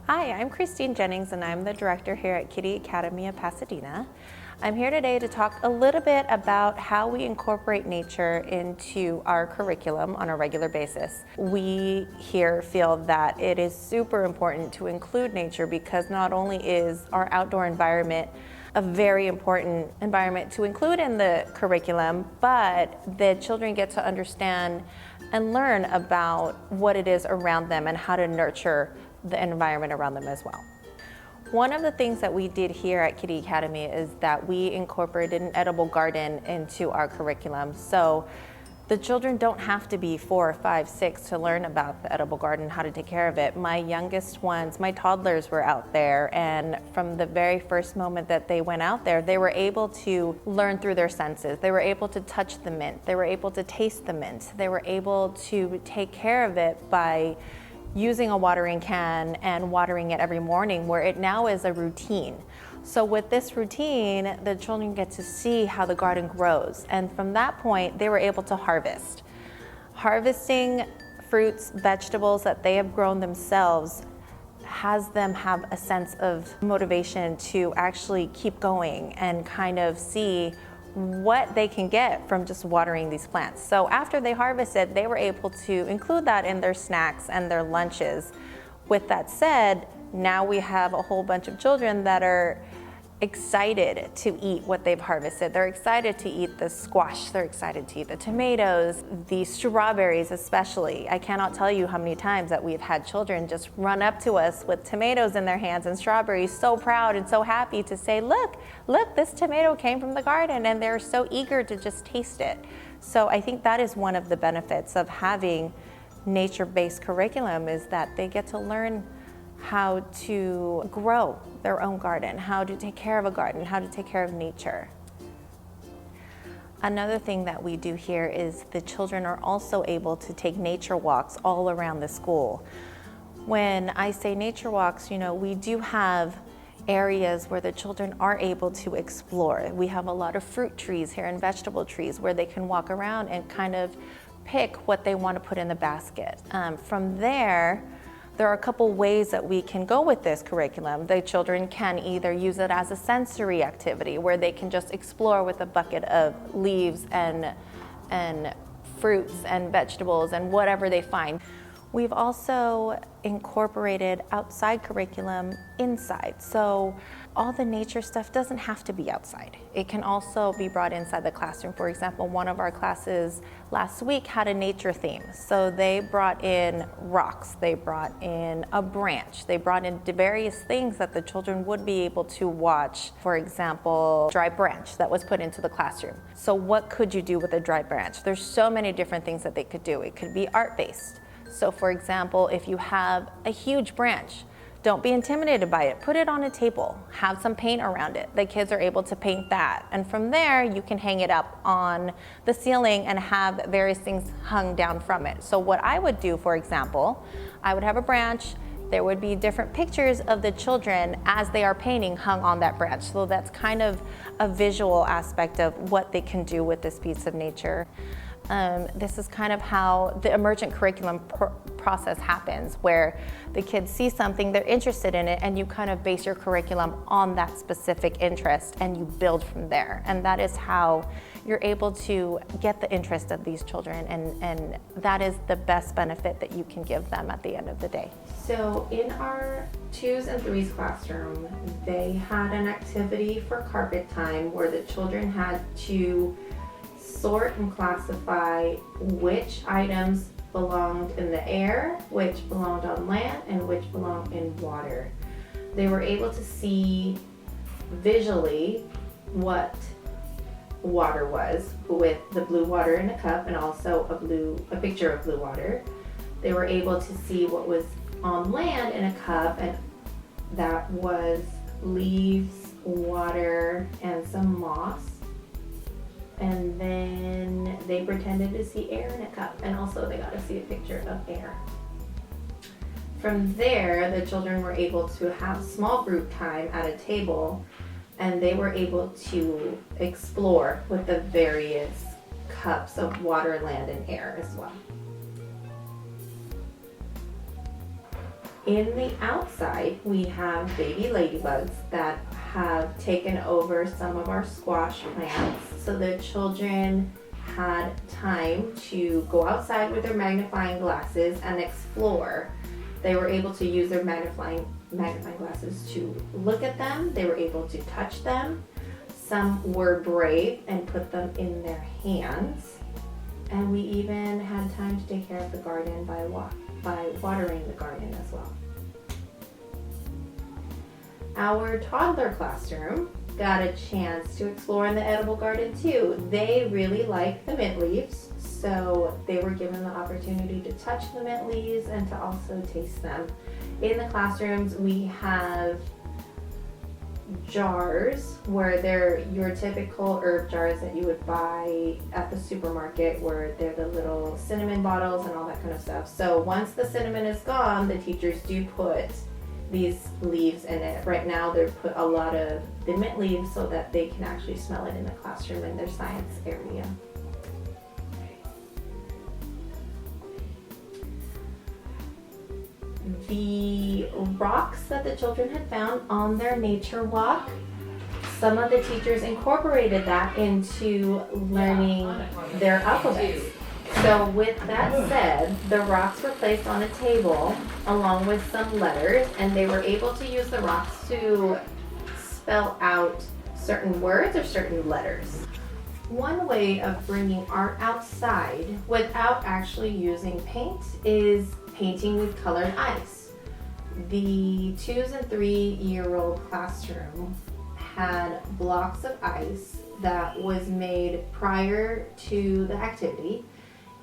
Hi, I'm Christine Jennings and I'm the director here at Kiddie Academy of Pasadena. I'm here today to talk a little bit about how we incorporate nature into our curriculum on a regular basis. We here feel that it is super important to include nature because not only is our outdoor environment a very important environment to include in the curriculum, but the children get to understand and learn about what it is around them and how to nurture the environment around them as well. One of the things that we did here at Kiddie Academy is that we incorporated an edible garden into our curriculum. So the children don't have to be 4, 5, 6 to learn about the edible garden, how to take care of it. My youngest ones, my toddlers were out there, and from the very first moment that they went out there, they were able to learn through their senses. They were able to touch the mint. They were able to taste the mint. They were able to take care of it by using a watering can and watering it every morning, where it now is a routine. So with this routine, the children get to see how the garden grows. And from that point, they were able to harvest. Harvesting fruits, vegetables that they have grown themselves has them have a sense of motivation to actually keep going and kind of see what they can get from just watering these plants. So after they harvested, they were able to include that in their snacks and their lunches. With that said, now we have a whole bunch of children that are excited to eat what they've harvested. They're excited to eat the squash, they're excited to eat the tomatoes, the strawberries especially. I cannot tell you how many times that we've had children just run up to us with tomatoes in their hands and strawberries, so proud and so happy to say, look, this tomato came from the garden, and they're so eager to just taste it. So I think that is one of the benefits of having nature-based curriculum, is that they get to learn how to grow their own garden, how to take care of a garden, how to take care of nature. Another thing that we do here is the children are also able to take nature walks all around the school. When I say nature walks, we do have areas where the children are able to explore. We have a lot of fruit trees here and vegetable trees where they can walk around and kind of pick what they want to put in the basket. From there are a couple ways that we can go with this curriculum. The children can either use it as a sensory activity where they can just explore with a bucket of leaves and fruits and vegetables and whatever they find. We've also incorporated outside curriculum inside. So all the nature stuff doesn't have to be outside. It can also be brought inside the classroom. For example, one of our classes last week had a nature theme. So they brought in rocks, they brought in a branch, they brought in various things that the children would be able to watch. For example, dry branch that was put into the classroom. So what could you do with a dry branch? There's so many different things that they could do. It could be art-based. So for example, if you have a huge branch, don't be intimidated by it. Put it on a table, have some paint around it. The kids are able to paint that. And from there, you can hang it up on the ceiling and have various things hung down from it. So what I would do, for example, I would have a branch. There would be different pictures of the children as they are painting hung on that branch. So that's kind of a visual aspect of what they can do with this piece of nature. This is kind of how the emergent curriculum process happens, where the kids see something, they're interested in it, and you kind of base your curriculum on that specific interest and you build from there. And that is how you're able to get the interest of these children, and that is the best benefit that you can give them at the end of the day. So in our 2s and 3s classroom, they had an activity for carpet time where the children had to sort and classify which items belonged in the air, which belonged on land, and which belonged in water. They were able to see visually what water was, with the blue water in a cup and also a picture of blue water. They were able to see what was on land in a cup, and that was leaves, water, and some moss. And then they pretended to see air in a cup, and also they got to see a picture of air. From there, the children were able to have small group time at a table, and they were able to explore with the various cups of water, land, and air as well. In the outside, we have baby ladybugs that have taken over some of our squash plants. So the children had time to go outside with their magnifying glasses and explore. They were able to use their magnifying glasses to look at them. They were able to touch them. Some were brave and put them in their hands. And we even had time to take care of the garden by watering the garden as well. Our toddler classroom got a chance to explore in the edible garden too. They really liked the mint leaves, so they were given the opportunity to touch the mint leaves and to also taste them. In the classrooms, we have jars where they're your typical herb jars that you would buy at the supermarket, where they're the little cinnamon bottles and all that kind of stuff. So once the cinnamon is gone, the teachers do put these leaves in it. Right now they've put a lot of the mint leaves so that they can actually smell it in the classroom in their science area. The rocks that the children had found on their nature walk, some of the teachers incorporated that into learning their alphabets. So with that said, the rocks were placed on a table along with some letters, and they were able to use the rocks to spell out certain words or certain letters. One way of bringing art outside without actually using paint is painting with colored ice. The 2 and 3-year-old classroom had blocks of ice that was made prior to the activity.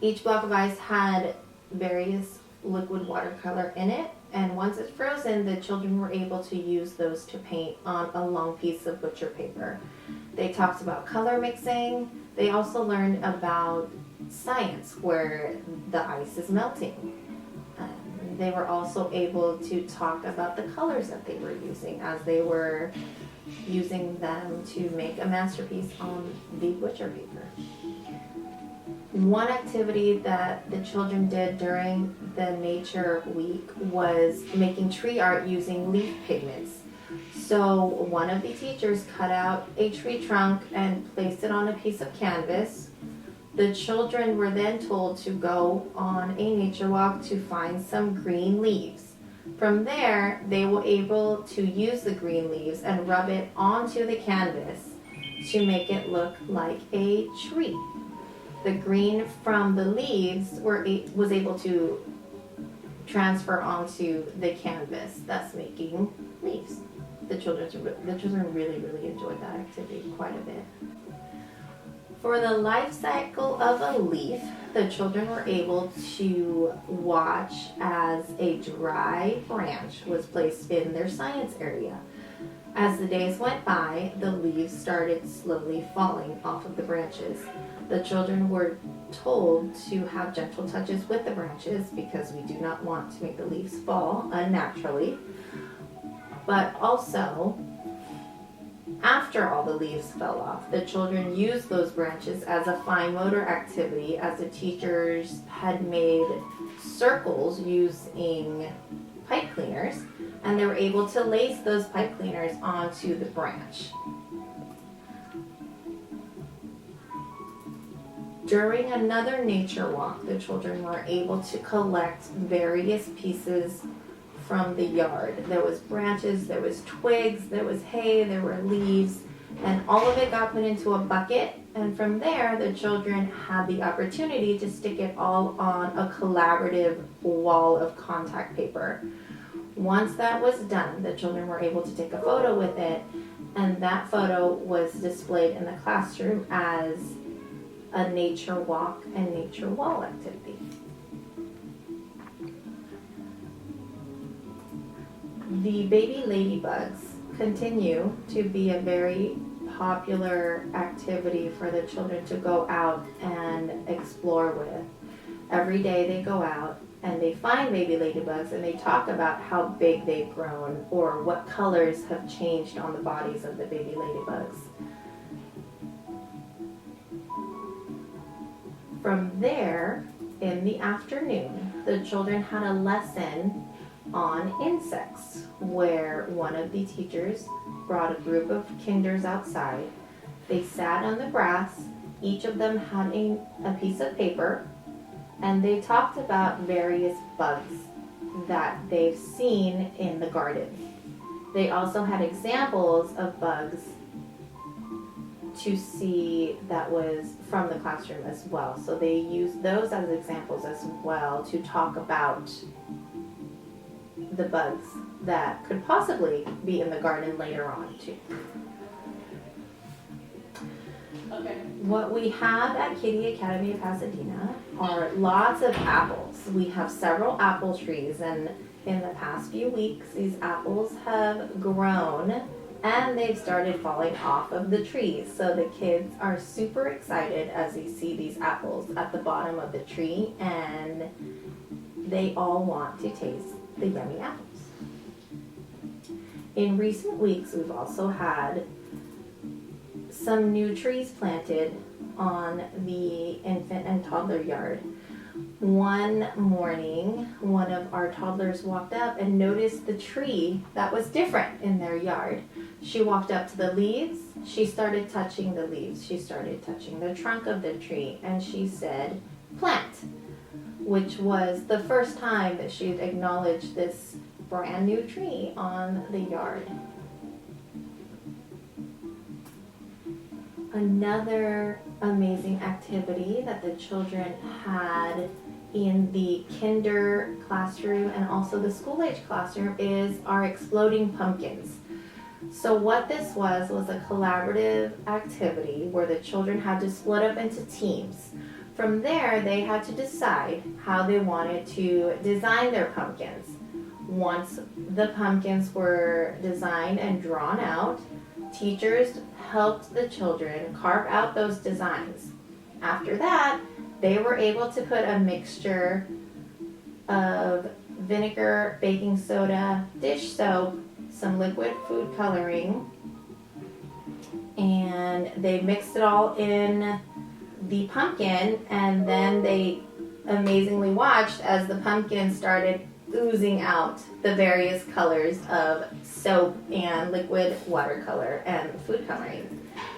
Each block of ice had various liquid watercolor in it, and once it's frozen, the children were able to use those to paint on a long piece of butcher paper. They talked about color mixing. They also learned about science, where the ice is melting. They were also able to talk about the colors that they were using as they were using them to make a masterpiece on the butcher paper. One activity that the children did during the nature week was making tree art using leaf pigments. So one of the teachers cut out a tree trunk and placed it on a piece of canvas. The children were then told to go on a nature walk to find some green leaves. From there, they were able to use the green leaves and rub it onto the canvas to make it look like a tree. The green from the leaves was able to transfer onto the canvas, thus making leaves. The children really enjoyed that activity quite a bit. For the life cycle of a leaf, the children were able to watch as a dry branch was placed in their science area. As the days went by, the leaves started slowly falling off of the branches. The children were told to have gentle touches with the branches because we do not want to make the leaves fall unnaturally. But also, after all the leaves fell off, the children used those branches as a fine motor activity, as the teachers had made circles using pipe cleaners, and they were able to lace those pipe cleaners onto the branch. During another nature walk, the children were able to collect various pieces from the yard. There was branches, there was twigs, there was hay, there were leaves, and all of it got put into a bucket, and from there the children had the opportunity to stick it all on a collaborative wall of contact paper. Once that was done, the children were able to take a photo with it, and that photo was displayed in the classroom as a nature walk and nature wall activity. The baby ladybugs continue to be a very popular activity for the children to go out and explore with. Every day they go out and they find baby ladybugs and they talk about how big they've grown or what colors have changed on the bodies of the baby ladybugs. From there, in the afternoon, the children had a lesson on insects, where one of the teachers brought a group of kinders outside. They sat on the grass, each of them had a piece of paper, and they talked about various bugs that they've seen in the garden. They also had examples of bugs to see that was from the classroom as well. So they used those as examples as well to talk about the bugs that could possibly be in the garden later on too. Okay. What we have at Kiddie Academy of Pasadena are lots of apples. We have several apple trees, and in the past few weeks these apples have grown and they've started falling off of the trees. So the kids are super excited as they see these apples at the bottom of the tree, and they all want to taste the yummy apples. In recent weeks, we've also had some new trees planted on the infant and toddler yard. One morning, one of our toddlers walked up and noticed the tree that was different in their yard. She walked up to the leaves, she started touching the leaves, she started touching the trunk of the tree, and she said, "Plant," which was the first time that she'd acknowledged this brand new tree on the yard. Another amazing activity that the children had in the kinder classroom and also the school age classroom is our exploding pumpkins. So what this was a collaborative activity where the children had to split up into teams. From there, they had to decide how they wanted to design their pumpkins. Once the pumpkins were designed and drawn out, teachers helped the children carve out those designs. After that, they were able to put a mixture of vinegar, baking soda, dish soap, some liquid food coloring, and they mixed it all in the pumpkin, and then they amazingly watched as the pumpkin started oozing out the various colors of soap and liquid watercolor and food coloring.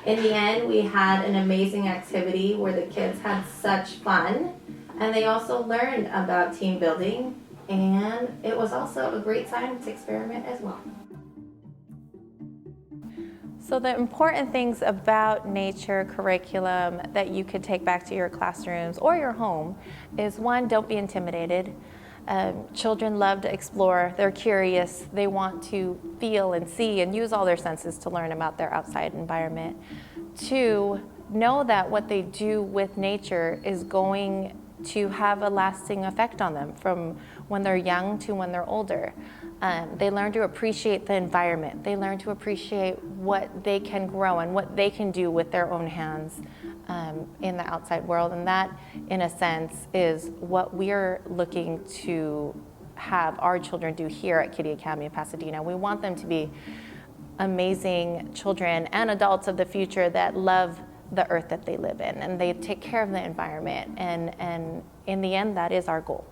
In the end, we had an amazing activity where the kids had such fun, and they also learned about team building, and it was also a great science experiment as well. So the important things about nature curriculum that you could take back to your classrooms or your home is, one, don't be intimidated. Children love to explore, they're curious, they want to feel and see and use all their senses to learn about their outside environment. Two, know that what they do with nature is going to have a lasting effect on them from when they're young to when they're older. They learn to appreciate the environment. They learn to appreciate what they can grow and what they can do with their own hands in the outside world. And that, in a sense, is what we're looking to have our children do here at Kiddie Academy of Pasadena. We want them to be amazing children and adults of the future that love the earth that they live in, and they take care of the environment. And in the end, that is our goal.